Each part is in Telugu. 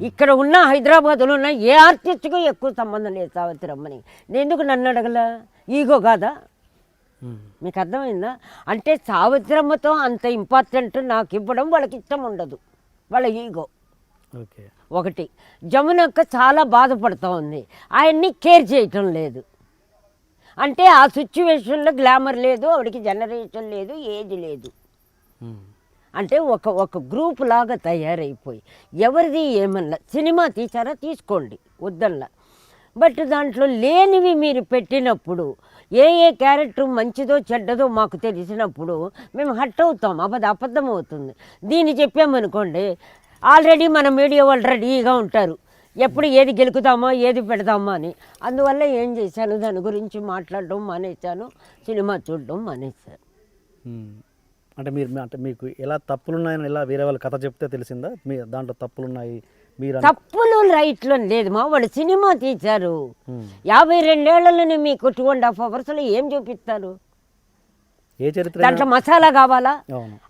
ఇక్కడ ఉన్న హైదరాబాద్లో ఉన్న ఏ ఆర్టిస్ట్కు ఎక్కువ సంబంధం లేదు సావిత్రమ్మని. ఎందుకు నన్ను అడగల? ఈగో కాదా? మీకు అర్థమైందా? అంటే సావిత్రమ్మతో అంత ఇంపార్టెంట్ నాకు ఇవ్వడం వాళ్ళకి ఇష్టం ఉండదు, వాళ్ళ ఈగో. ఒకటి. జమునక్క చాలా బాధపడుతూ ఉంది, ఆయన్ని కేర్ చేయటం లేదు. అంటే ఆ సిచ్యువేషన్లో గ్లామర్ లేదు, ఆవిడకి జనరేషన్ లేదు, ఏజ్ లేదు. అంటే ఒక గ్రూప్ లాగా తయారైపోయి ఎవరిది ఏమన్నా సినిమా తీసారా తీసుకోండి వద్దల్లా, బట్ దాంట్లో లేనివి మీరు పెట్టినప్పుడు ఏ క్యారెక్టర్ మంచిదో చెడ్డదో మాకు తెలిసినప్పుడు మేము హట్ అవుతాం, అబద్ధం అవుతుంది. దీన్ని చెప్పామనుకోండి ఆల్రెడీ మన మీడియా వాళ్ళు రెడీగా ఉంటారు, ఎప్పుడు ఏది గెలుకుతామా ఏది పెడతామా అని. అందువల్ల ఏం చేశాను, దాని గురించి మాట్లాడడం మానేశాను, సినిమా చూడడం మానేశాను. అంటే మీకు ఎలా తప్పులున్నాయని ఎలా వేరే వాళ్ళ కథ చెప్తే తెలిసిందా మీ దాంట్లో తప్పులున్నాయి? మీరు తప్పులు రైట్లో లేదు మా, వాళ్ళు సినిమా తీశారు. 52 ఏళ్లలోనే మీకు 2.5 అవర్స్లో ఏం చూపిస్తారు? ఏ చరిత్ర? దాంట్లో మసాలా కావాలా?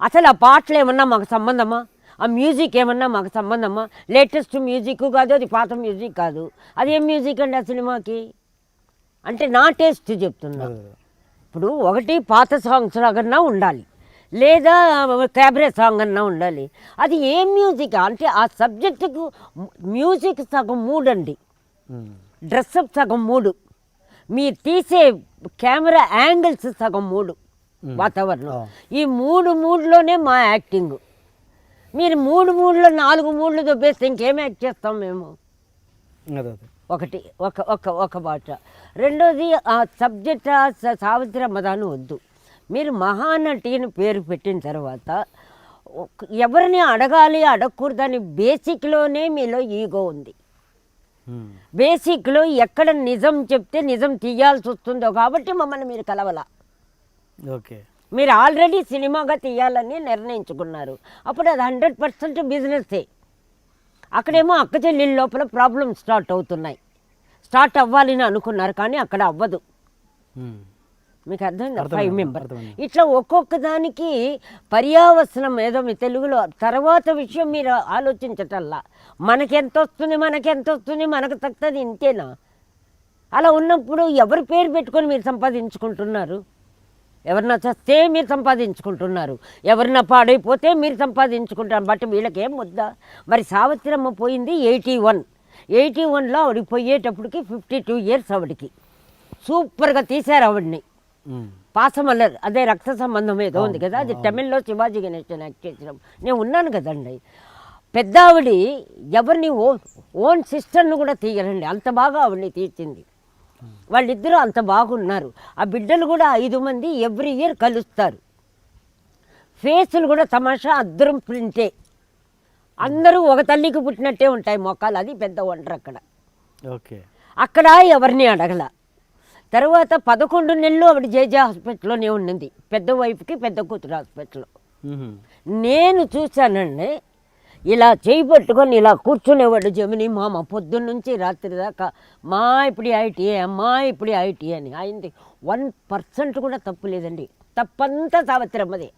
అసలు ఆ పాటలు ఏమన్నా మాకు సంబంధమా? ఆ మ్యూజిక్ ఏమన్నా మాకు సంబంధమా? లేటెస్ట్ మ్యూజిక్ కాదు, అది పాత మ్యూజిక్ కాదు. అదేం మ్యూజిక్ అండి ఆ సినిమాకి? అంటే నా టేస్ట్ చెప్తున్నా. ఇప్పుడు ఒకటి పాత సాంగ్స్ లాగన్నా ఉండాలి, లేదా క్యాబరే సాంగ్ అన్నా ఉండాలి. అది ఏం మ్యూజిక్ అంటే ఆ సబ్జెక్టుకు మ్యూజిక్ సగం 3 అండి, డ్రెస్అప్ సగం 3, మీరు తీసే కెమెరా యాంగిల్స్ సగం 3, వాతావరణం. ఈ 3లోనే మా యాక్టింగ్. మీరు 3లో 4 దొబ్బేస్తే ఇంకేం యాక్ట్ చేస్తాం మేము? ఒకటి ఒక బాట. రెండోది ఆ సబ్జెక్ట్ సావిత్రమ్మ దాని వద్దు. మీరు మహానటి అని పేరు పెట్టిన తర్వాత ఎవరిని అడగాలి అడగకూడదని బేసిక్లోనే మీలో ఈగో ఉంది. బేసిక్లో ఎక్కడ నిజం చెప్తే నిజం తీయాల్సి వస్తుందో కాబట్టి మమ్మల్ని మీరు కలవల. ఓకే, మీరు ఆల్రెడీ సినిమాగా తీయాలని నిర్ణయించుకున్నారు, అప్పుడు అది 100% బిజినెస్సే. అక్కడేమో అక్క చెల్లెళ్ళ లోపల ప్రాబ్లమ్స్ స్టార్ట్ అవ్వాలని అనుకున్నారు, కానీ అక్కడ అవ్వదు. మీకు అర్థమైందా? 5 మెంబర్ ఇట్లా ఒక్కొక్క దానికి పర్యావసనం ఏదో మీ తెలుగులో. తర్వాత విషయం మీరు ఆలోచించటల్లా మనకెంత వస్తుంది మనకు తక్కువది ఇంతేనా? అలా ఉన్నప్పుడు ఎవరి పేరు పెట్టుకొని మీరు సంపాదించుకుంటున్నారు? ఎవరన్నా చస్తే మీరు సంపాదించుకుంటున్నారు, ఎవరన్నా పాడైపోతే మీరు సంపాదించుకుంటారు. బట్ వీళ్ళకేం వద్దా? మరి సావిత్రమ్మ పోయింది 81లో, ఆవిడకి పోయేటప్పటికి 52 ఇయర్స్. ఆవిడకి సూపర్గా తీశారు ఆవిడ్ని. పాసమల్లర్ అదే రక్త సంబంధం ఏదో ఉంది కదా, అది తమిళ్లో శివాజీ గణేశన్ యాక్ట్ చేసినాం, నేను ఉన్నాను కదండి. పెద్ద ఆవిడ ఎవరిని ఓన్ సిస్టర్ను కూడా తీయరండి, అంత బాగా ఆవిడ్ని తీర్చింది. వాళ్ళిద్దరూ అంత బాగున్నారు. ఆ బిడ్డలు కూడా 5 మంది ఎవ్రీ ఇయర్ కలుస్తారు. ఫేసులు కూడా తమాషా అద్దరం ప్రింటే, అందరూ ఒక తల్లికి పుట్టినట్టే ఉంటాయి మొక్కలు. అది పెద్ద వండర్ అక్కడ. ఓకే, అక్కడ ఎవరిని అడగల. తర్వాత 11 నెలలు ఆవిడ జేజే హాస్పిటల్లోనే ఉన్నది, పెద్ద వైఫ్కి పెద్ద కూతురు హాస్పిటల్లో. నేను చూశానండి, ఇలా చేయి పట్టుకొని ఇలా కూర్చునేవాడు జమిని మామ పొద్దున్నుంచి రాత్రి దాకా, మా ఇప్పుడు ఐటీ అని. అయింది 1% కూడా తప్పు లేదండి. తప్పంతా సావిత్రమ్మదే.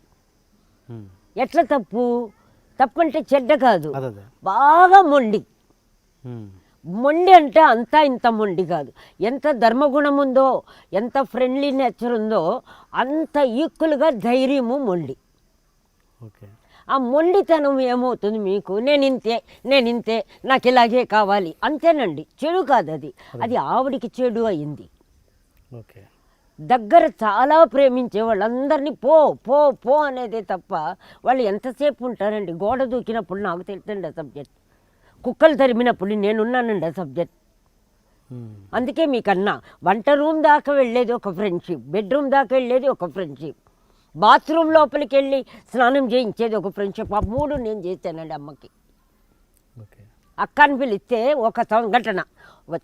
ఎట్లా తప్పు అంటే చెడ్డ కాదు, బాగా మొండి అంటే అంతా ఇంత మొండి కాదు. ఎంత ధర్మగుణం ఉందో, ఎంత ఫ్రెండ్లీ నేచర్ ఉందో, అంత ఈక్వల్గా ధైర్యము మొండి. ఆ మొండితనం ఏమవుతుంది మీకు? నేనింతే నాకు ఇలాగే కావాలి అంతేనండి. చెడు కాదు అది ఆవిడికి చెడు అయింది. దగ్గర చాలా ప్రేమించే వాళ్ళందరినీ పో అనేదే తప్ప వాళ్ళు ఎంతసేపు ఉంటారండి? గోడ దూకినప్పుడు నాకు తెలుసండి ఆ సబ్జెక్ట్, కుక్కలు తరిమినప్పుడు నేనున్నానండి ఆ సబ్జెక్ట్. అందుకే మీకన్నా వంట రూమ్ దాకా వెళ్ళేది ఒక ఫ్రెండ్షిప్, బెడ్రూమ్ దాకా వెళ్ళేది ఒక ఫ్రెండ్షిప్, బాత్రూమ్ లోపలికి వెళ్ళి స్నానం చేయించేది ఒక ఫ్రెండ్షిప్. ఆ 3 నేను చేశానండి అమ్మకి. అక్కని పిలిస్తే ఒక సంఘటన,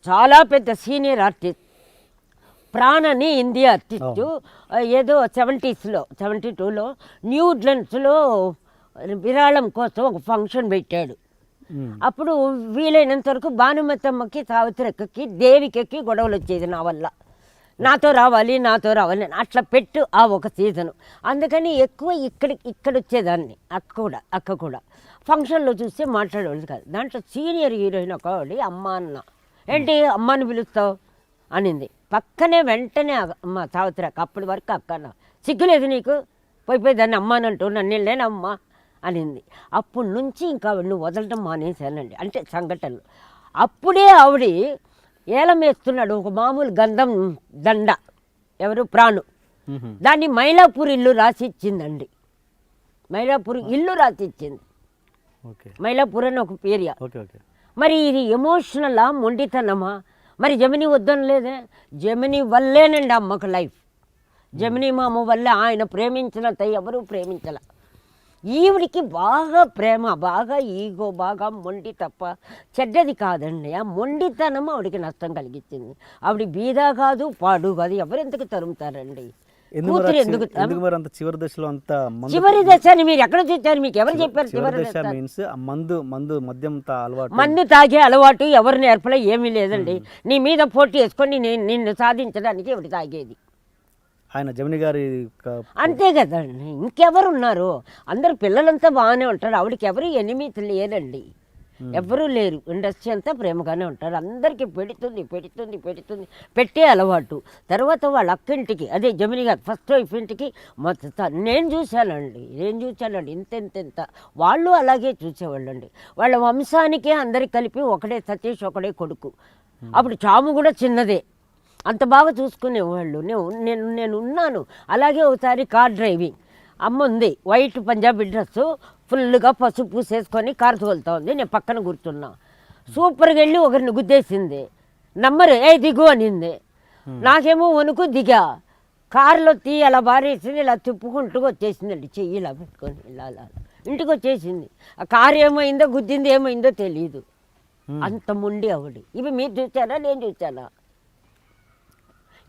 చాలా పెద్ద సీనియర్ ఆర్టిస్ట్ ప్రాణని, హిందీ ఆర్టిస్టు, ఏదో 72లో న్యూజిలాండ్స్లో విరాళం కోసం ఒక ఫంక్షన్ పెట్టాడు. అప్పుడు వీలైనంత వరకు భానుమతమ్మకి, సావిత్రక్కకి, దేవికకి గొడవలు వచ్చేది నా వల్ల. నాతో రావాలి అట్లా పెట్టు ఆ ఒక సీజను. అందుకని ఎక్కువ ఇక్కడ వచ్చేదాన్ని. అక్క కూడా ఫంక్షన్లో చూస్తే మాట్లాడేవాళ్ళు కాదు. దాంట్లో సీనియర్ హీరోయిన్ ఒక ఆవిడ అమ్మ అన్న, ఏంటి అమ్మని పిలుస్తావు అనింది. పక్కనే వెంటనే అమ్మ సావిత్రి అక్క, అప్పటి వరకు అక్క అన్న, సిగ్గులేదు నీకు, పోయిపోయి దాన్ని అమ్మ అని అంటూ నన్ను వెళ్ళానమ్మ అనింది. అప్పటి నుంచి ఇంకా నువ్వు వదలటం మానేశానండి. అంటే సంఘటనలు అప్పుడే ఆవిడ ఏలం వేస్తున్నాడు ఒక మామూలు గంధం దండ, ఎవరు ప్రాణు, దాన్ని మైలాపూర్ ఇల్లు రాసిచ్చిందండి. మైలాపూర్ ఇల్లు రాసిచ్చింది. ఓకే మైలాపూర్ అని ఒక ఏరియా. Okay okay. మరి ఇది ఎమోషనలా మొండితనమా? మరి జమినీ వద్దనలేదే. జమినీ వల్లేనండి అమ్మకు లైఫ్. జమినీ మామ వల్లే. ఆయన ప్రేమించినంత ఎవరూ ప్రేమించాల. ఈవిడికి బాగా ప్రేమ, బాగా ఈగో, బాగా మొండి తప్ప చెడ్డది కాదండి. ఆ మొండితనం ఆవిడికి నష్టం కలిగించింది. ఆవిడ బీదా కాదు, పాడు కాదు, ఎవరెందుకు తరుముతారండి? కూతురు ఎందుకు మరి అంత చివరి దశలో అంత చివరి దశ అని మీరు ఎక్కడ చూచారు? మీకు ఎవరు చెప్పారు చివరి దశ? మీన్స్ మద్యం అలవాటు, మందు తాగే అలవాటు ఎవరు నేర్పలే, ఏమీ లేదండి. నీ మీద పోటీ వేసుకొని నిన్ను సాధించడానికి ఎవరు తాగేది? ఆయన జమిని గారి అంతే కదండి. ఇంకెవరు ఉన్నారు? అందరు పిల్లలంతా బాగానే ఉంటారు. ఆవిడకి ఎవరు ఎనిమిది లేరండి, ఎవరూ లేరు. ఇండస్ట్రీ అంతా ప్రేమగానే ఉంటారు. అందరికీ పెడుతుంది పెట్టే అలవాటు. తర్వాత వాళ్ళ అక్కింటికి, అదే జమిని గారు ఫస్ట్ వైఫ్ ఇంటికి మొత్తం నేను చూశానండి. ఇంత వాళ్ళు అలాగే చూసేవాళ్ళండి. వాళ్ళ వంశానికే అందరికి కలిపి ఒకడే సతీష్, ఒకడే కొడుకు. అప్పుడు చాము కూడా చిన్నదే. అంత బాగా చూసుకునేవాళ్ళు. నేను ఉన్నాను. అలాగే ఒకసారి కార్ డ్రైవింగ్, అమ్మ ఉంది, వైట్ పంజాబీ డ్రెస్సు, ఫుల్గా పసుపు పూసేసుకొని కారు తోలుతా ఉంది. నేను పక్కన కూర్చున్నా. సూపర్గా వెళ్ళి ఒకరిని గుద్దేసింది. నంబరు దిగు అనింది. నాకేమో వణుకు, దిగా. కారులో అలా బారేసింది. ఇలా తిప్పుకుంటూ వచ్చేసిందండి, చెయ్యి ఇలా పెట్టుకొని ఇలా ఇంటికి వచ్చేసింది. ఆ కారు ఏమైందో, గుద్దింది ఏమైందో తెలియదు. అంత ముండి ఆవిడ. ఇవి మీరు చూసారా, నేను చూసానా?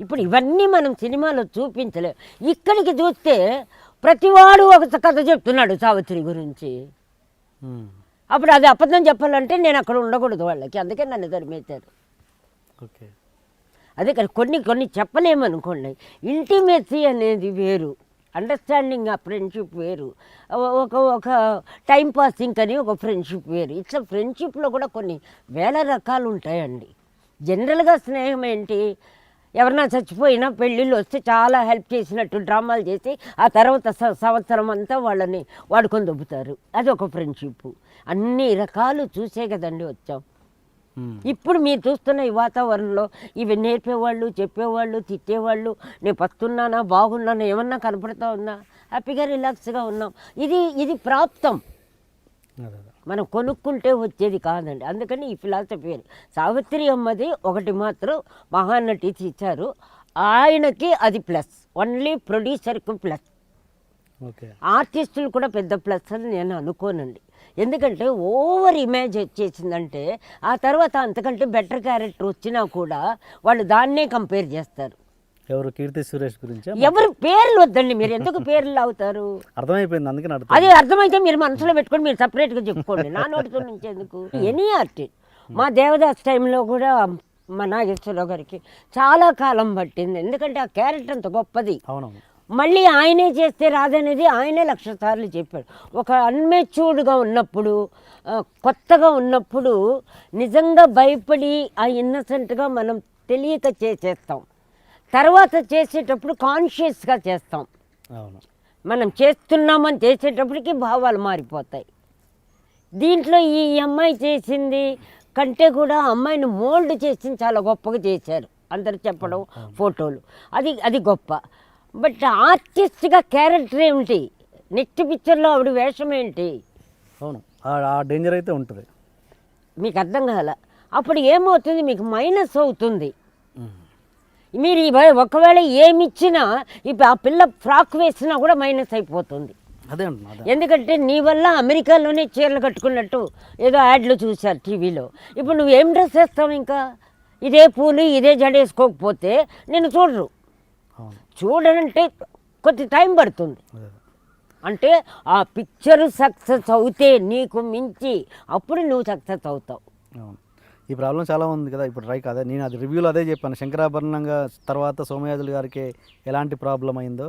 ఇప్పుడు ఇవన్నీ మనం సినిమాలో చూపించలేము. ఇక్కడికి చూస్తే ప్రతివాడు ఒక కథ చెప్తున్నాడు సావిత్రి గురించి. అప్పుడు అది అబద్ధం చెప్పాలంటే నేను అక్కడ ఉండకూడదు వాళ్ళకి, అందుకే నన్ను తరిమేశారు. ఓకే. అదే కానీ కొన్ని చెప్పలేమనుకోండి. ఇంటిమేసీ అనేది వేరు, అండర్స్టాండింగ్, ఆ ఫ్రెండ్షిప్ వేరు, ఒక టైం పాసింగ్ అని ఒక ఫ్రెండ్షిప్ వేరు. ఇట్లా ఫ్రెండ్షిప్లో కూడా కొన్ని వేల రకాలు ఉంటాయండి. జనరల్గా స్నేహం ఏంటి? ఎవరన్నా చచ్చిపోయినా పెళ్ళిళ్ళు వస్తే చాలా హెల్ప్ చేసినట్టు డ్రామాలు చేసి ఆ తర్వాత సంవత్సరం అంతా వాళ్ళని వాడుకొని దొబ్బుతారు. అది ఒక ఫ్రెండ్షిప్. అన్ని రకాలు చూసే కదండి వచ్చాం. ఇప్పుడు మీరు చూస్తున్న ఈ వాతావరణంలో ఇవి నేర్పేవాళ్ళు, చెప్పేవాళ్ళు, తిట్టేవాళ్ళు, నేను పస్తున్నానా, బాగున్నానా, ఏమన్నా కనపడతా ఉన్నా, హ్యాపీగా రిలాక్స్గా ఉన్నాం. ఇది ప్రాప్తం, మనం కొనుక్కుంటే వచ్చేది కాదండి. అందుకని ఈ ఫిలాసఫీ సావిత్రి అమ్మది ఒకటి మాత్రం మహానటి ఇచ్చారు, ఆయనకి అది ప్లస్, ఓన్లీ ప్రొడ్యూసర్కి ప్లస్. ఆర్టిస్టులు కూడా పెద్ద ప్లస్ అని నేను అనుకోనండి. ఎందుకంటే ఓవర్ ఇమేజ్ వచ్చేసిందంటే ఆ తర్వాత అంతకంటే బెటర్ క్యారెక్టర్ వచ్చినా కూడా వాళ్ళు దాన్నే కంపేర్ చేస్తారు. ఎవరు? కీర్తి సురేష్ గురించి. ఎవరు పేర్లు వద్దండి, మీరు ఎందుకు పేర్లు అవుతారు? అర్థమైపోయింది, అందుకని అది అర్థమైతే మీరు మనసులో పెట్టుకొని మీరు సపరేట్గా చెప్పుకోండి, నా నోటితో నుంచి ఎందుకు. ఎనీ ఆర్టిస్ట్, మా దేవదాస్ టైంలో కూడా మా నాగేశ్వరరావు గారికి చాలా కాలం పట్టింది. ఎందుకంటే ఆ క్యారెక్టర్ అంత గొప్పది. అవునవును. మళ్ళీ ఆయనే చేస్తే రాదనేది ఆయనే 1,00,000 సార్లు చెప్పాడు. ఒక అన్మెచ్యూర్డ్గా ఉన్నప్పుడు, కొత్తగా ఉన్నప్పుడు నిజంగా భయపడి ఆ ఇన్నసెంట్గా మనం తెలియక చేసేస్తాం. తర్వాత చేసేటప్పుడు కాన్షియస్గా చేస్తాం. అవును. మనం చేస్తున్నామని చేసేటప్పటికి భావాలు మారిపోతాయి. దీంట్లో ఈ అమ్మాయి చేసింది కంటే కూడా అమ్మాయిని మోల్డ్ చేసింది చాలా గొప్పగా చేశారు, అందరు చెప్పడం, ఫోటోలు, అది గొప్ప. బట్ ఆర్టిస్ట్గా క్యారెక్టర్ ఏమిటి, నెక్స్ట్ పిక్చర్లో ఆవిడ వేషం ఏంటి? అవును, ఆ డేంజర్ అయితే ఉంటుంది. మీకు అర్థం కాల. అప్పుడు ఏమవుతుంది, మీకు మైనస్ అవుతుంది. మీరు ఒకవేళ ఏమిచ్చినా ఇప్పుడు ఆ పిల్ల ఫ్రాక్ వేసినా కూడా మైనస్ అయిపోతుంది. అదే అంటున్నా. ఎందుకంటే నీ వల్ల అమెరికాలోనే చీరలు కట్టుకున్నట్టు ఏదో యాడ్లు చూశారు టీవీలో. ఇప్పుడు నువ్వు ఏం డ్రెస్ వేస్తావు? ఇంకా ఇదే పూలు ఇదే జడేసుకోకపోతే నేను చూడరు. చూడనంటే కొద్ది టైం పడుతుంది. అంటే ఆ పిక్చర్ సక్సెస్ అవుతే నీకు మించి అప్పుడు నువ్వు సక్సెస్ అవుతావు. ఈ ప్రాబ్లం చాలా ఉంది కదా ఇప్పుడు. రైట్, అదే నేను అది రివ్యూలో అదే చెప్పాను. శంకరాభరణంగా తర్వాత సోమయాజులు గారికి ఎలాంటి ప్రాబ్లం అయిందో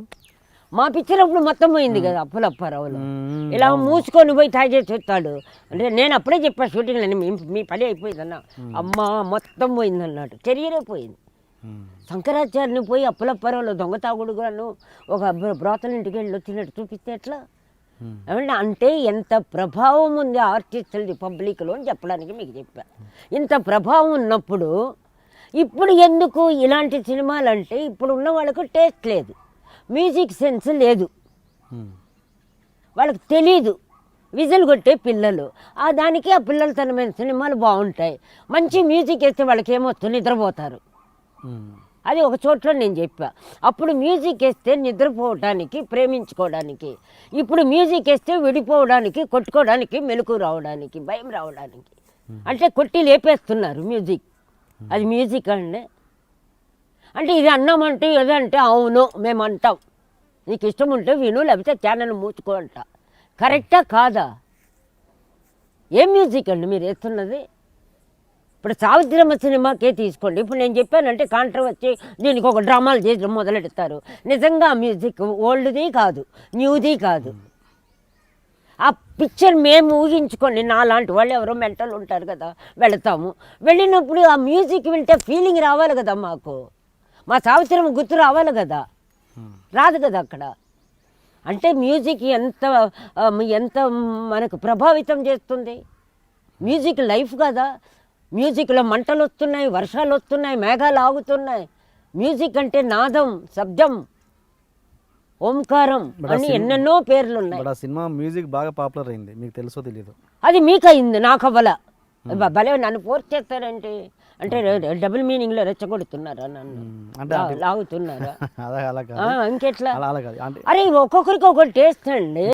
మా పిక్చర్ అప్పుడు మొత్తం పోయింది కదా అప్పులప్పారావులో. మ్మ్. ఇలా మూసుకొని పోయి తాగేసి వస్తాడు అంటే నేను అప్పుడే చెప్పా షూటింగ్లో మీ పని అయిపోయిందన్న. అమ్మ మొత్తం పోయిందన్నాడు, కెరియరే పోయింది. శంకరాచార్యని పోయి అప్పులప్పారావులో దొంగ తాగుడుగాను ఒక బ్రోతల ఇంటికి వెళ్ళి వచ్చినట్టు చూపిస్తే ఎట్లా? ఏమంటే అంటే ఎంత ప్రభావం ఉంది ఆర్టిస్టులది పబ్లిక్లో అని చెప్పడానికి మీకు చెప్పా. ఇంత ప్రభావం ఉన్నప్పుడు ఇప్పుడు ఎందుకు ఇలాంటి సినిమాలు అంటే ఇప్పుడు ఉన్న వాళ్ళకు టేస్ట్ లేదు, మ్యూజిక్ సెన్స్ లేదు, వాళ్ళకి తెలీదు. విజిల్ కొట్టే పిల్లలు దానికి ఆ పిల్లలతనమైన సినిమాలు బాగుంటాయి. మంచి మ్యూజిక్ వేస్తే వాళ్ళకి ఏమొస్తుంది, నిద్రపోతారు. అది ఒక చోట్ల నేను చెప్పా. అప్పుడు మ్యూజిక్ వేస్తే నిద్రపోవడానికి, ప్రేమించుకోవడానికి. ఇప్పుడు మ్యూజిక్ వేస్తే విడిపోవడానికి, కొట్టుకోవడానికి, మెలకు రావడానికి, భయం రావడానికి. అంటే కొట్టి లేపేస్తున్నారు మ్యూజిక్. అది మ్యూజిక్ అండి. అంటే ఇది అన్నామంటే ఏదంటే అవును మేము అంటాం, నీకు ఇష్టం ఉంటే విను, లేకపోతే ఛానల్ మూసుకో అంట. కరెక్టా కాదా? ఏం మ్యూజిక్ అండి మీరు వేస్తున్నది? ఇప్పుడు సావిత్రమ్మ సినిమాకే తీసుకోండి. ఇప్పుడు నేను చెప్పానంటే కాంట్రవర్సీ, దీనికి ఒక డ్రామాలు చేసి మొదలెడతారు. నిజంగా మ్యూజిక్ ఓల్డ్ది కాదు, న్యూది కాదు. ఆ పిక్చర్ మేము ఊహించుకోండి, నాలాంటి వాళ్ళు ఎవరో మెంటల్ ఉంటారు కదా, వెళతాము. వెళ్ళినప్పుడు ఆ మ్యూజిక్ వింటే ఫీలింగ్ రావాలి కదా మాకు, మా సావిత్రమ్మ గుర్తు రావాలి కదా, రాదు కదా అక్కడ. అంటే మ్యూజిక్ ఎంత ఎంత మనకు ప్రభావితం చేస్తుంది. మ్యూజిక్ లైఫ్ కదా. మ్యూజిక్లో మంటలు వస్తున్నాయి, వర్షాలు వస్తున్నాయి, మేఘాలు ఆగుతున్నాయి. మ్యూజిక్ అంటే నాదం, శబ్దం, ఓంకారం అని ఎన్నెన్నో పేర్లు ఉన్నాయి. ఆ సినిమా మ్యూజిక్ బాగా పాపులర్ అయింది, మీకు తెలుసో తెలియదు. అది మీకు అయింది, నాకు అవ్వల. భలే నన్ను ఫోర్స్ చేస్తారంటే అంటే డబుల్ మీనింగ్లో రెచ్చగొడుతున్నారా నన్ను, అంటే లాగుతున్నారా? అలా కాదు, ఇంకెట్లా? అలా కాదు అంటే అరే ఒక్కొక్కరికి ఒక్కొక్క టేస్ట్ అండి.